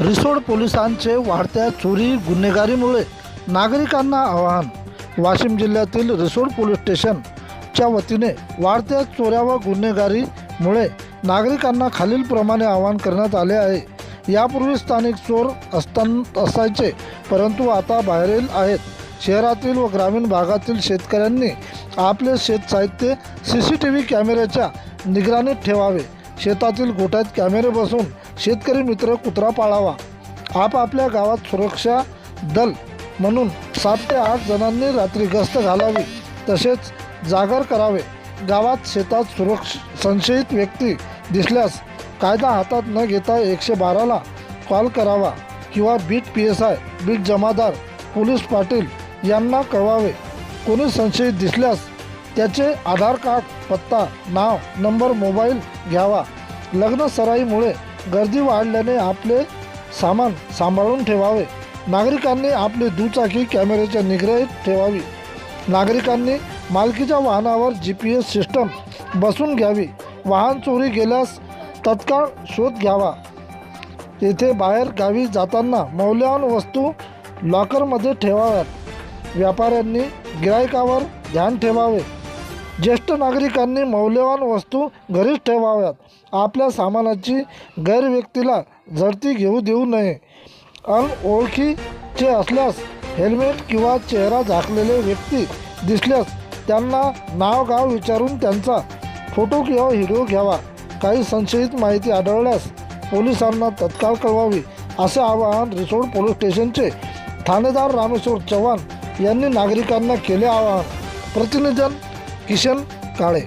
रिसोड पोलिसांचे वाढत्या चोरी गुन्हेगारीमुळे नागरिकांना आवाहन. वाशिम जिल्ह्यातील रिसोड पोलीस स्टेशनच्या वतीने वाढत्या चोऱ्या व गुन्हेगारीमुळे नागरिकांना खालीलप्रमाणे आवाहन करण्यात आले आहे. यापूर्वी स्थानिक चोर असायचे, परंतु आता बाहेरील आहेत. शहरातील व ग्रामीण भागातील शेतकऱ्यांनी आपले शेत साहित्य CCTV कॅमेऱ्याच्या निगराणीत ठेवावे. शेतातील गोठ्यात कॅमेरे बसवून शेतकरी मित्र कुत्रा पाळावा. आपापल्या गावात सुरक्षा दल म्हणून 7 ते 8 जणांनी रात्री गस्त घालावी, तसेच जागर करावे. गावात शेतात संशयित व्यक्ती दिसल्यास कायदा हातात न घेता 112ला कॉल करावा किंवा बीट PSI, बीट जमादार, पोलीस पाटील यांना कळवावे. कोणी संशयित दिसल्यास त्याचे आधार कार्ड, पत्ता, नाव, नंबर, मोबाईल घ्यावा. लग्न सराईमुळे गर्दी वाढल्याने आपले सामान सांभाळून ठेवावे. नागरिकांनी आपली दुचाकी कॅमेऱ्याच्या निगराणीत ठेवावी. नागरिकांनी मालकीच्या वाहनावर GPS सिस्टम बसवून घ्यावी. वाहन चोरी गेल्यास तत्काळ शोध घ्यावा. येथे बाहेर गावी जाताना मौल्यवान वस्तू लॉकरमध्ये ठेवाव्यात. व्यापाऱ्यांनी गिराईकावर ध्यान ठेवावे. ज्येष्ठ नागरिकांनी मौल्यवान वस्तू घरीच ठेवाव्यात. आपल्या सामानाची गैरव्यक्तीला झडती घेऊ देऊ नये. अनओळखीचे असल्यास हेल्मेट किंवा चेहरा झाकलेले व्यक्ती दिसल्यास त्यांना नाव गाव विचारून त्यांचा फोटो किंवा व्हिडिओ घ्यावा. काही संशयित माहिती आढळल्यास पोलिसांना तत्काळ कळवावी, असे आवाहन रिसोड पोलीस स्टेशनचे ठाणेदार रामेश्वर चव्हाण यांनी नागरिकांना केले. आवाहन प्रतिनिधी किशन काळे.